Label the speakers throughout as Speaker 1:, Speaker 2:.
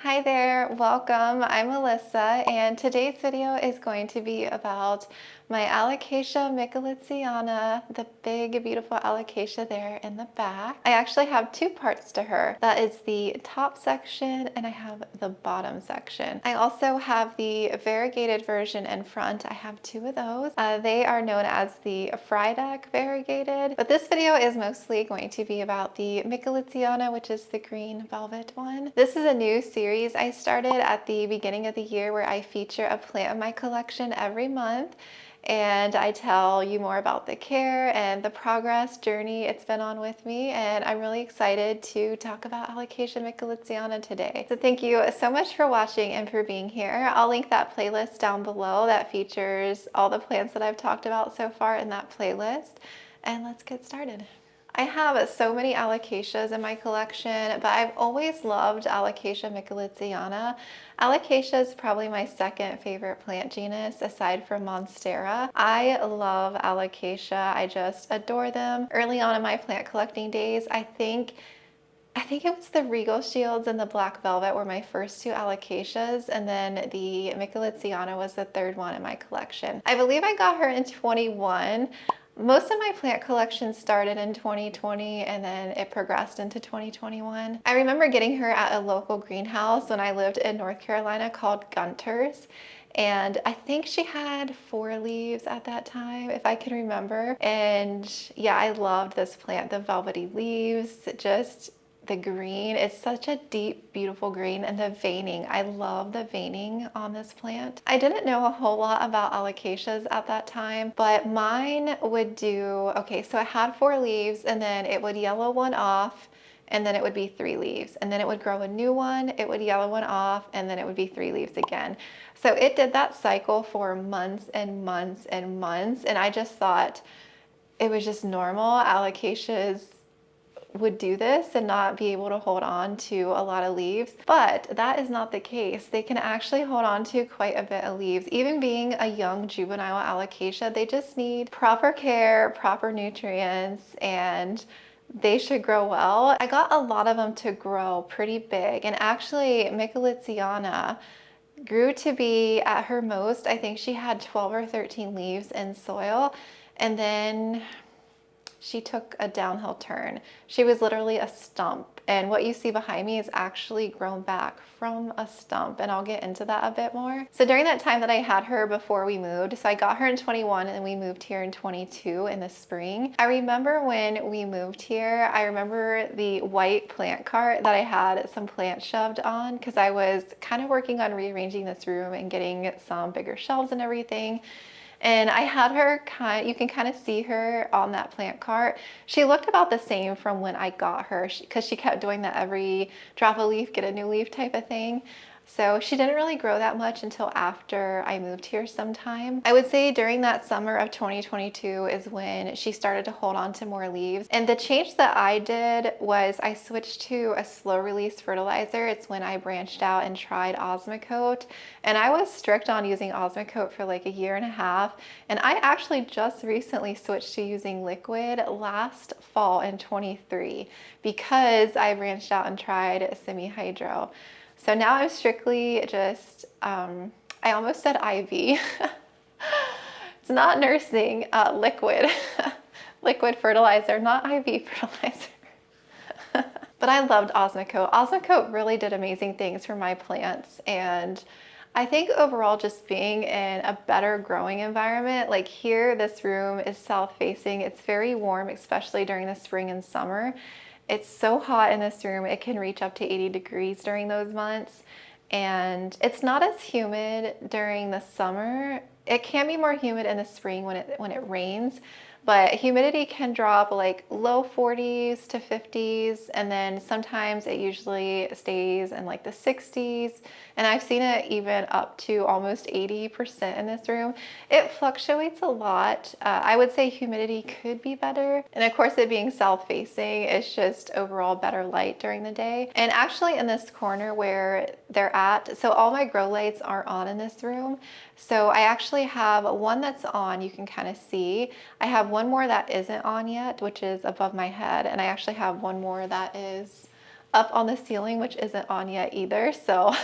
Speaker 1: Hi there, welcome. I'm Melissa, and today's video is going to be about my Alocasia Micholitziana, the big, beautiful alocasia there in the back. I actually have two parts to her. That is the top section, and I have the bottom section. I also have the variegated version in front. I have two of those. They are known as the Friedeck variegated, but this video is mostly going to be about the Micholitziana, which is the green velvet one. This is a new series I started at the beginning of the year where I feature a plant in my collection every month. And I tell you more about the care and the progress journey it's been on with me, and I'm really excited to talk about Alocasia Micholitziana today. So thank you so much for watching and for being here. I'll link that playlist down below that features all the plants that I've talked about so far in that playlist, and let's get started. I have so many alocasias in my collection, but I've always loved Alocasia Micholitziana. Alocasia is probably my second favorite plant genus aside from Monstera. I love alocasia. I just adore them. Early on in my plant collecting days, I think it was the Regal Shields and the Black Velvet were my first two alocasias, and then the Micholitziana was the third one in my collection. I believe I got her in 21. Most of my plant collection started in 2020 and then it progressed into 2021. I remember getting her at a local greenhouse when I lived in North Carolina called Gunter's. And I think she had 4 leaves at that time, if I can remember. And yeah, I loved this plant, the velvety leaves, just the green. It's such a deep, beautiful green, and the veining. I love the veining on this plant. I didn't know a whole lot about alocasias at that time, but mine would do, okay, so it had 4 leaves and then it would yellow one off, and then it would be 3 leaves, and then it would grow a new one, it would yellow one off, and then it would be 3 leaves again. So it did that cycle for months and months and months, and I just thought it was just normal. Alocasias would do this and not be able to hold on to a lot of leaves, but that is not the case. They can actually hold on to quite a bit of leaves. Even being a young juvenile alocasia, they just need proper care, proper nutrients, and they should grow well. I got a lot of them to grow pretty big, and actually Micholitziana grew to be at her most, I think she had 12 or 13 leaves in soil, and then she took a downhill turn. She was literally a stump, and what you see behind me is actually grown back from a stump, and I'll get into that a bit more. So during that time that I had her before we moved, so I got her in 21 and we moved here in 22 in the spring. I remember when we moved here, I remember the white plant cart that I had some plants shoved on because I was kind of working on rearranging this room and getting some bigger shelves and everything. And I had her you can kind of see her on that plant cart. She looked about the same from when I got her because she kept doing that every drop a leaf, get a new leaf type of thing. So she didn't really grow that much until after I moved here sometime. I would say during that summer of 2022 is when she started to hold on to more leaves. And the change that I did was I switched to a slow release fertilizer. It's when I branched out and tried Osmocote. And I was strict on using Osmocote for like a year and a half. And I actually just recently switched to using liquid last fall in 23 because I branched out and tried semi-hydro. So now I'm strictly just, I almost said IV. It's not nursing, liquid. Liquid fertilizer, not IV fertilizer. But I loved Osmocote. Osmocote really did amazing things for my plants, and I think overall just being in a better growing environment, like here, this room is south facing. It's very warm, especially during the spring and summer. It's so hot in this room, it can reach up to 80 degrees during those months. And it's not as humid during the summer. It can be more humid in the spring when it rains, but humidity can drop like low 40s to 50s, and then sometimes it usually stays in like the 60s, and I've seen it even up to almost 80% in this room. It fluctuates a lot. I would say humidity could be better, and of course it being south facing, it's just overall better light during the day. And actually in this corner where they're at, so all my grow lights are on in this room. So I actually have one that's on, you can kind of see. I have one more that isn't on yet, which is above my head, and I actually have one more that is up on the ceiling, which isn't on yet either. So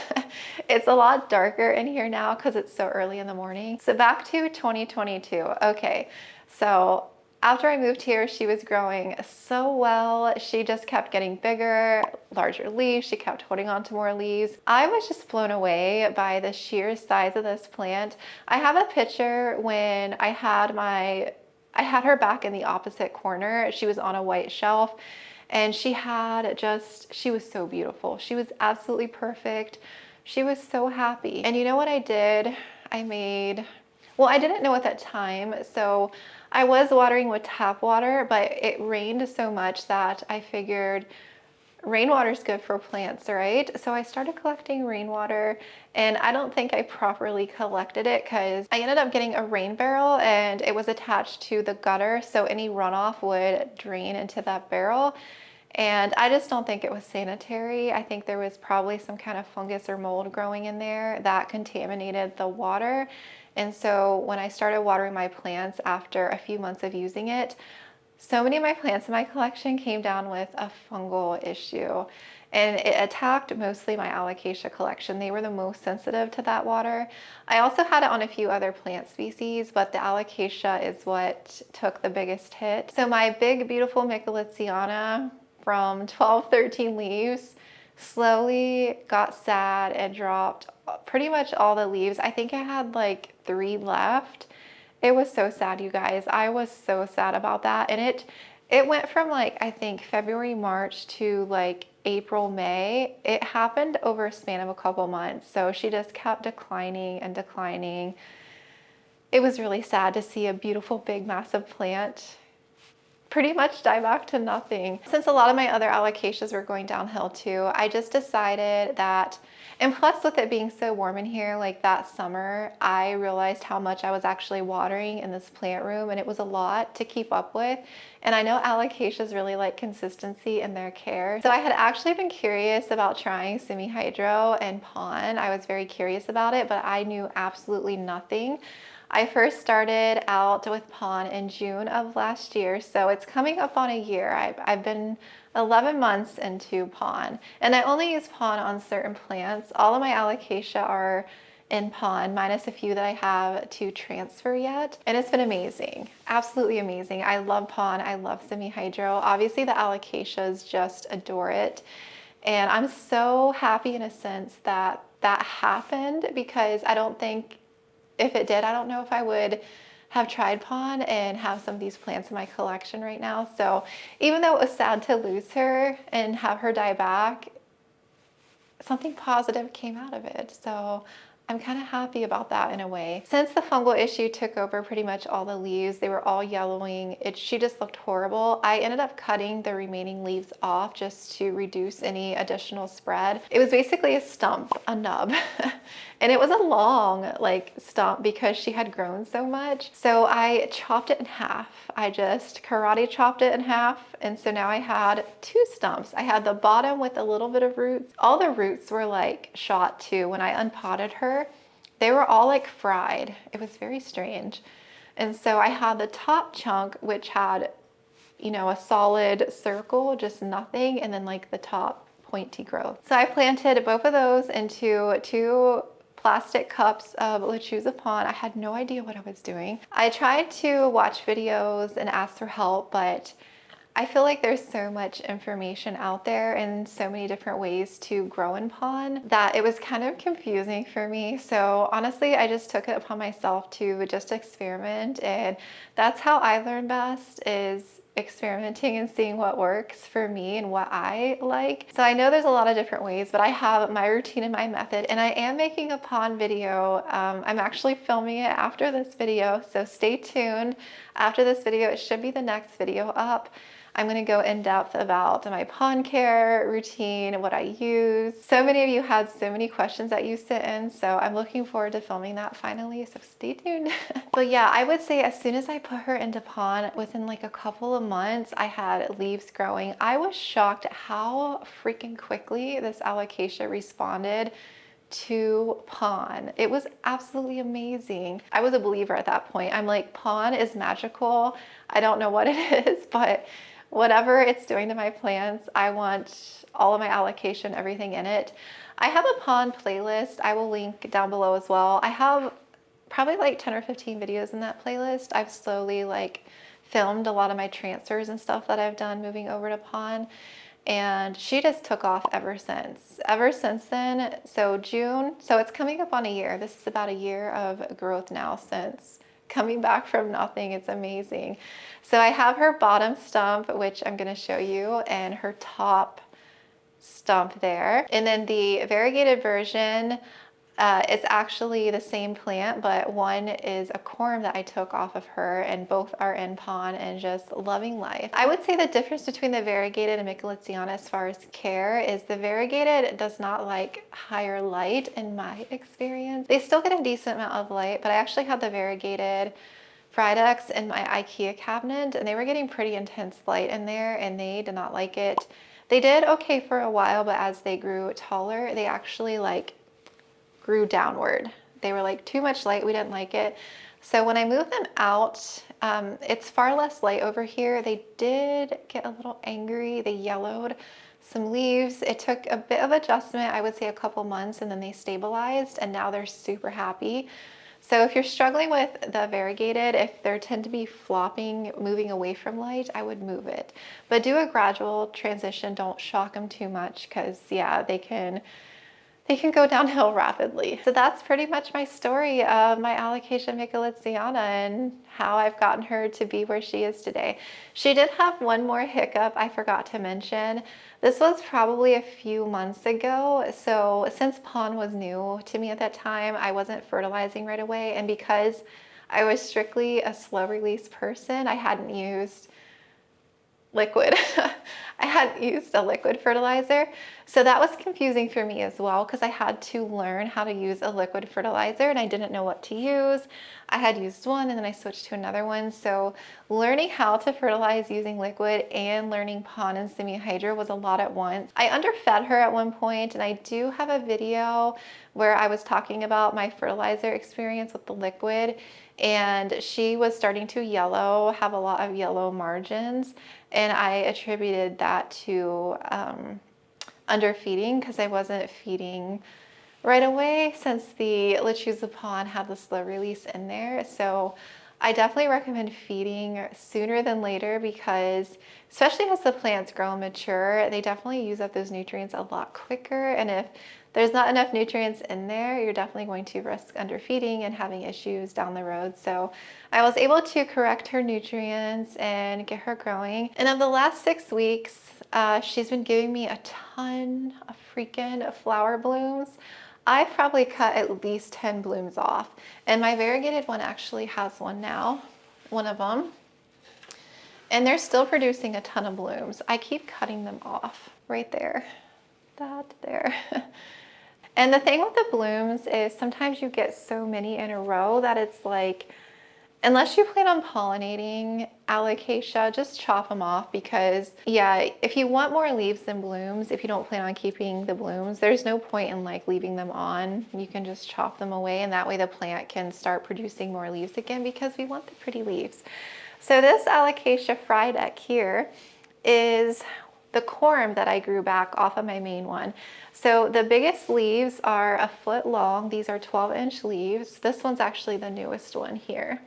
Speaker 1: it's a lot darker in here now because it's so early in the morning. So back to 2022. Okay, so after I moved here, she was growing so well. She just kept getting bigger, larger leaves. She kept holding on to more leaves. I was just blown away by the sheer size of this plant. I have a picture when I had her back in the opposite corner. She was on a white shelf and she was so beautiful. She was absolutely perfect. She was so happy. And you know what I did? I didn't know at that time, so I was watering with tap water, but it rained so much that I figured rainwater is good for plants, right? So I started collecting rainwater, and I don't think I properly collected it because I ended up getting a rain barrel and it was attached to the gutter, so any runoff would drain into that barrel. And I just don't think it was sanitary. I think there was probably some kind of fungus or mold growing in there that contaminated the water. And so when I started watering my plants after a few months of using it, so many of my plants in my collection came down with a fungal issue, and it attacked mostly my Alocasia collection. They were the most sensitive to that water. I also had it on a few other plant species, but the Alocasia is what took the biggest hit. So my big, beautiful Micholitziana from 12, 13 leaves slowly got sad and dropped pretty much all the leaves. I think I had like 3 left. It was so sad, you guys. I was so sad about that. And it went from like, I think February, March to like April, May. It happened over a span of a couple months. So she just kept declining and declining. It was really sad to see a beautiful, big, massive plant pretty much die back to nothing. Since a lot of my other alocasias were going downhill too, I just decided that, and plus with it being so warm in here, like that summer, I realized how much I was actually watering in this plant room, and it was a lot to keep up with. And I know alocasias really like consistency in their care. So I had actually been curious about trying semi-hydro and pon. I was very curious about it, but I knew absolutely nothing. I first started out with pon in June of last year, so it's coming up on a year. I've been 11 months into pon, and I only use pon on certain plants. All of my Alocasia are in pon, minus a few that I have to transfer yet, and it's been amazing, absolutely amazing. I love pon, I love semi-hydro. Obviously the Alocasias just adore it, and I'm so happy in a sense that that happened, because I don't think, if it did, I don't know if I would have tried pon and have some of these plants in my collection right now. So even though it was sad to lose her and have her die back, something positive came out of it. So I'm kind of happy about that in a way. Since the fungal issue took over pretty much all the leaves, they were all yellowing. She just looked horrible. I ended up cutting the remaining leaves off just to reduce any additional spread. It was basically a stump, a nub. And it was a long like stump because she had grown so much. So I chopped it in half. I just karate chopped it in half. And so now I had 2 stumps. I had the bottom with a little bit of roots. All the roots were like shot too. When I unpotted her, they were all like fried. It was very strange. And so I had the top chunk, which had, you know, a solid circle, just nothing, and then like the top pointy growth. So I planted both of those into 2 plastic cups of lechuza pon. I had no idea what I was doing. I tried to watch videos and ask for help, but I feel like there's so much information out there and so many different ways to grow in pon that it was kind of confusing for me. So honestly, I just took it upon myself to just experiment, and that's how I learn best, is experimenting and seeing what works for me and what I like. So I know there's a lot of different ways, but I have my routine and my method, and I am making a pon video. I'm actually filming it after this video, so stay tuned. After this video, it should be the next video up. I'm going to go in depth about my pon care routine, what I use. So many of you had so many questions that you sent in, so I'm looking forward to filming that finally, so stay tuned. But yeah, I would say as soon as I put her into pon, within like a couple of months, I had leaves growing. I was shocked at how freaking quickly this Alocasia responded to pon. It was absolutely amazing. I was a believer at that point. I'm like, pon is magical. I don't know what it is, but Whatever it's doing to my plants, I want all of my alocasia, everything in it. I have a pond playlist. I will link down below as well. I have probably like 10 or 15 videos in that playlist. I've slowly like filmed a lot of my transfers and stuff that I've done moving over to pond. And she just took off ever since. Ever since then, so June, so it's coming up on a year. This is about a year of growth now since coming back from nothing. It's amazing. So I have her bottom stump, which I'm gonna show you, and her top stump there. And then the variegated version, it's actually the same plant, but one is a corm that I took off of her, and both are in pond and just loving life. I would say the difference between the variegated and Micholitziana as far as care is the variegated does not like higher light in my experience. They still get a decent amount of light, but I actually had the variegated Friedex in my Ikea cabinet, and they were getting pretty intense light in there, and they did not like it. They did okay for a while, but as they grew taller, they actually like grew downward. They were like too much light. We didn't like it. So when I moved them out, it's far less light over here. They did get a little angry. They yellowed some leaves. It took a bit of adjustment, I would say a couple months, and then they stabilized, and now they're super happy. So if you're struggling with the variegated, if they tend to be flopping, moving away from light, I would move it. But do a gradual transition. Don't shock them too much, because yeah, they can go downhill rapidly. So that's pretty much my story of my Alocasia Micholitziana and how I've gotten her to be where she is today. She did have one more hiccup I forgot to mention. This was probably a few months ago. So since pond was new to me at that time, I wasn't fertilizing right away. And because I was strictly a slow release person, I hadn't used liquid. I hadn't used a liquid fertilizer. So that was confusing for me as well, because I had to learn how to use a liquid fertilizer and I didn't know what to use. I had used one and then I switched to another one. So learning how to fertilize using liquid and learning pond and semi-hydro was a lot at once. I underfed her at one point, and I do have a video where I was talking about my fertilizer experience with the liquid, and she was starting to yellow, have a lot of yellow margins. And I attributed that to underfeeding, because I wasn't feeding right away since the Lechuza pond had the slow release in there. So I definitely recommend feeding sooner than later, because especially as the plants grow and mature, they definitely use up those nutrients a lot quicker. And if there's not enough nutrients in there, you're definitely going to risk underfeeding and having issues down the road. So I was able to correct her nutrients and get her growing. And of the last 6 weeks, she's been giving me a ton of freaking flower blooms. I've probably cut at least 10 blooms off. And my variegated one actually has one now, one of them. And they're still producing a ton of blooms. I keep cutting them off right there, that there. And the thing with the blooms is sometimes you get so many in a row that it's like, unless you plan on pollinating Alocasia, just chop them off, because yeah, if you want more leaves than blooms, if you don't plan on keeping the blooms, there's no point in like leaving them on. You can just chop them away, and that way the plant can start producing more leaves again, because we want the pretty leaves. So this Alocasia Friedex here is the corm that I grew back off of my main one. So the biggest leaves are a foot long. These are 12-inch leaves. This one's actually the newest one here.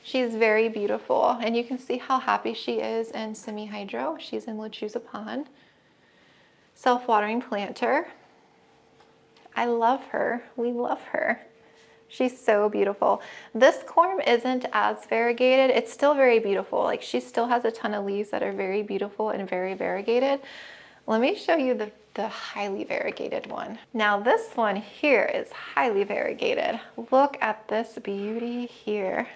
Speaker 1: She's very beautiful, and you can see how happy she is in semi-hydro. She's in Lechuza pond. Self-watering planter. I love her. We love her. She's so beautiful. This corm isn't as variegated. It's still very beautiful. Like, she still has a ton of leaves that are very beautiful and very variegated. Let me show you the highly variegated one. Now this one here is highly variegated. Look at this beauty here.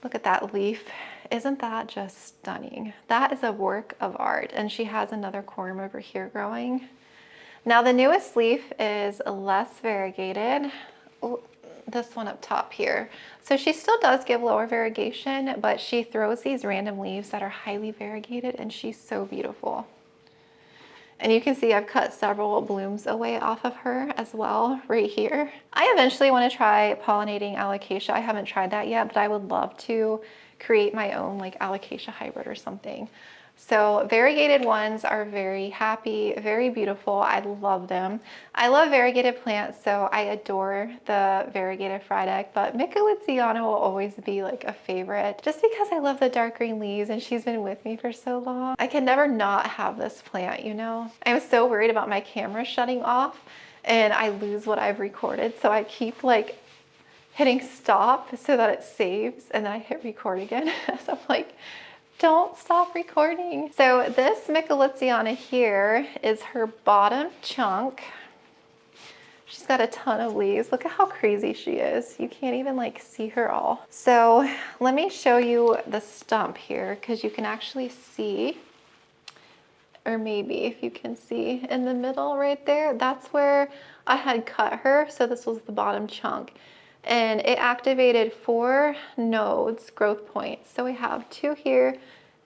Speaker 1: Look at that leaf. Isn't that just stunning? That is a work of art. And she has another corm over here growing. Now the newest leaf is less variegated. Ooh, this one up top here. So she still does give lower variegation, but she throws these random leaves that are highly variegated, and she's so beautiful. And you can see I've cut several blooms away off of her as well right here. I eventually want to try pollinating Alocasia. I haven't tried that yet, but I would love to, create my own like alocasia hybrid or something. So variegated ones are very happy, very beautiful. I love them. I love variegated plants, so I adore the variegated fried egg, but Micholitziana will always be like a favorite just because I love the dark green leaves and she's been with me for so long. I can never not have this plant, you know? I'm so worried about my camera shutting off and I lose what I've recorded, so I keep like hitting stop so that it saves and then I hit record again. So I'm like, don't stop recording. So this Micholitziana here is her bottom chunk. She's got a ton of leaves. Look at how crazy she is. You can't even like see her all. So let me show you the stump here because you can actually see, or maybe if you can see in the middle right there, that's where I had cut her. So this was the bottom chunk. And it activated 4 nodes, growth points. So we have 2 here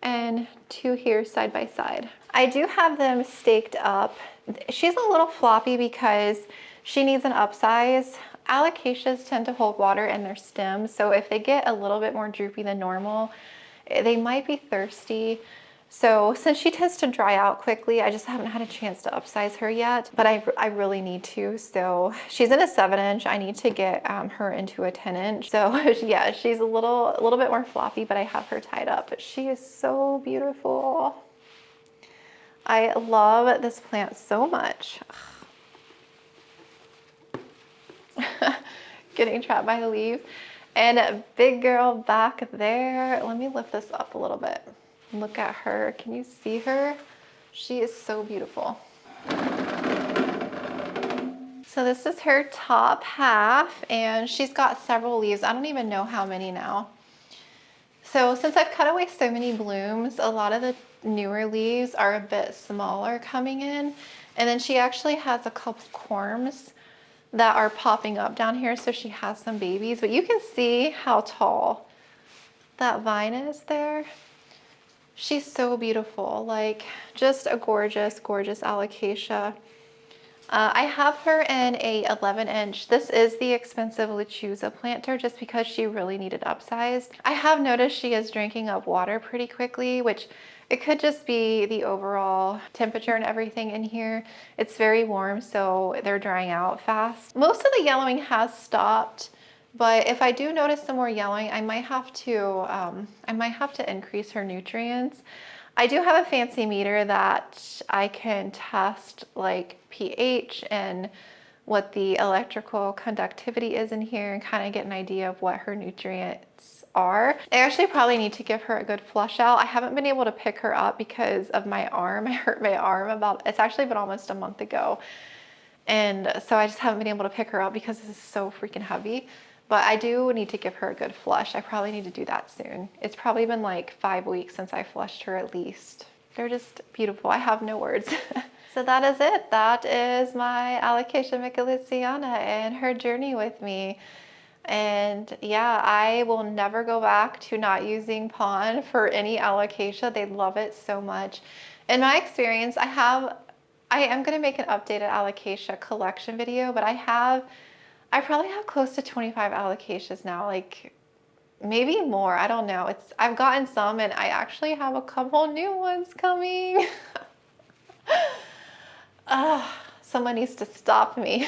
Speaker 1: and 2 here side by side. I do have them staked up. She's a little floppy because she needs an upsize. Alocasias tend to hold water in their stems, so if they get a little bit more droopy than normal, they might be thirsty. So since she tends to dry out quickly, I just haven't had a chance to upsize her yet, but I really need to. So she's in a 7-inch. I need to get her into a 10-inch. So yeah, she's a little bit more floppy, but I have her tied up. But she is so beautiful. I love this plant so much. Getting trapped by the leaves. And a big girl back there. Let me lift this up a little bit. Look at her. Can you see her? She is so beautiful. So this is her top half and she's got several leaves. I don't even know how many now. So since I've cut away so many blooms, a lot of the newer leaves are a bit smaller coming in. And then she actually has a couple corms that are popping up down here. So she has some babies, but you can see how tall that vine is there. She's so beautiful, like just a gorgeous, gorgeous alocasia. I have her in a 11-inch. This is the expensive lechuza planter just because she really needed upsized. I have noticed she is drinking up water pretty quickly, which it could just be the overall temperature and everything in here. It's very warm, so they're drying out fast. Most of the yellowing has stopped. But if I do notice some more yellowing, I might have to increase her nutrients. I do have a fancy meter that I can test like pH and what the electrical conductivity is in here and kind of get an idea of what her nutrients are. I actually probably need to give her a good flush out. I haven't been able to pick her up because of my arm. I hurt my arm it's actually been almost a month ago. And so I just haven't been able to pick her up because this is so freaking heavy. But I do need to give her a good flush. I probably need to do that soon. It's probably been like 5 weeks since I flushed her at least. They're just beautiful. I have no words. So that is it. That is my Alocasia Micholitziana and her journey with me. And yeah, I will never go back to not using pon for any alocasia. They love it so much. In my experience, I am going to make an updated alocasia collection video, but I probably have close to 25 alocasias now, like maybe more, I don't know. I've gotten some and I actually have a couple new ones coming. Someone needs to stop me.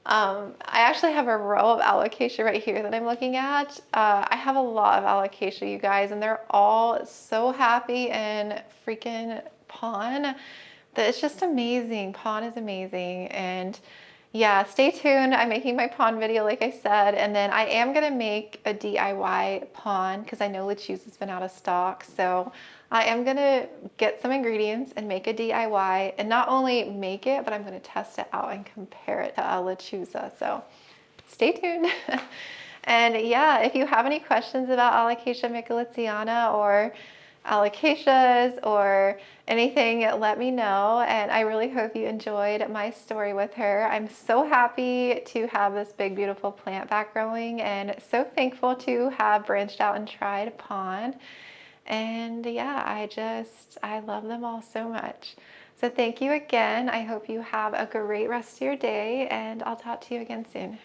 Speaker 1: I actually have a row of alocasia right here that I'm looking at. I have a lot of alocasia, you guys, and they're all so happy and freaking pon that it's just amazing. Pon is amazing. And yeah, stay tuned. I'm making my pon video, like I said, and then I am gonna make a DIY pon because I know lechuza's been out of stock. So I am gonna get some ingredients and make a DIY, and not only make it, but I'm gonna test it out and compare it to lechuza. So stay tuned. And yeah, if you have any questions about Alocasia Micholitziana or alocasias or anything, let me know. And I really hope you enjoyed my story with her. I'm so happy to have this big, beautiful plant back growing and so thankful to have branched out and tried pon. And yeah, I love them all so much. So thank you again. I hope you have a great rest of your day and I'll talk to you again soon.